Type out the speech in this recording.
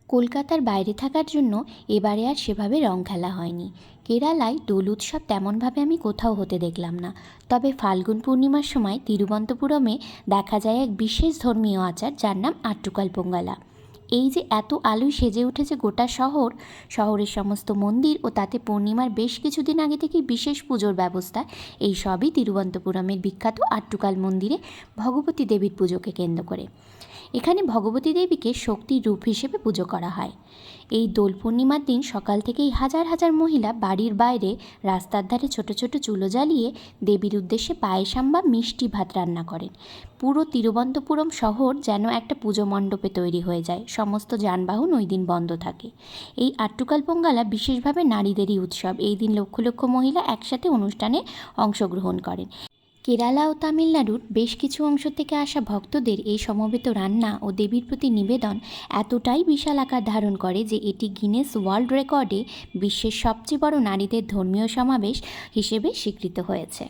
কলকাতার বাইরে থাকার জন্য এবারে আর সেভাবে রং খেলা হয়নি। কেরালায় দোল উৎসব তেমনভাবে আমি কোথাও হতে দেখলাম না। তবে ফাল্গুন পূর্ণিমার সময় তিরুবনন্তপুরমে দেখা যায় এক বিশেষ ধর্মীয় আচার, যার নাম আট্টুকাল পোঙ্গালা। এই যে এত আলোয় সেজে উঠেছে গোটা শহর, শহরের সমস্ত মন্দির ও তাতে পূর্ণিমার বেশ কিছুদিন আগে থেকেই বিশেষ পুজোর ব্যবস্থা, এই সবই তিরুবনন্তপুরমের বিখ্যাত আট্টুকাল মন্দিরে ভগবতী দেবীর পুজোকে কেন্দ্র করে। এখানে ভগবতী দেবীকে শক্তির রূপ হিসেবে পুজো করা হয়। এই দোল পূর্ণিমার দিন সকাল থেকেই হাজার হাজার মহিলা বাড়ির বাইরে রাস্তার ধারে ছোট ছোট চুলো জ্বালিয়ে দেবীর উদ্দেশ্যে পায়েসাম বা মিষ্টি ভাত রান্না করেন। পুরো তিরুবনন্তপুরম শহর যেন একটা পুজো মণ্ডপে তৈরি হয়ে যায়। সমস্ত যানবাহন ওই দিন বন্ধ থাকে। এই আট্টুকাল পোঙ্গালা বিশেষভাবে নারীদেরই উৎসব। এই দিন লক্ষ লক্ষ মহিলা একসাথে অনুষ্ঠানে অংশগ্রহণ করেন। কেরালা ও তামিলনাড়ুর বেশ কিছু অংশ থেকে আসা ভক্তদের এই সমবেত রান্না ও দেবীর প্রতি নিবেদন এতটাই বিশাল আকার ধারণ করে যে এটি গিনেস ওয়ার্ল্ড রেকর্ডে বিশ্বের সবচেয়ে বড় নারীদের ধর্মীয় সমাবেশ হিসেবে স্বীকৃত হয়েছে।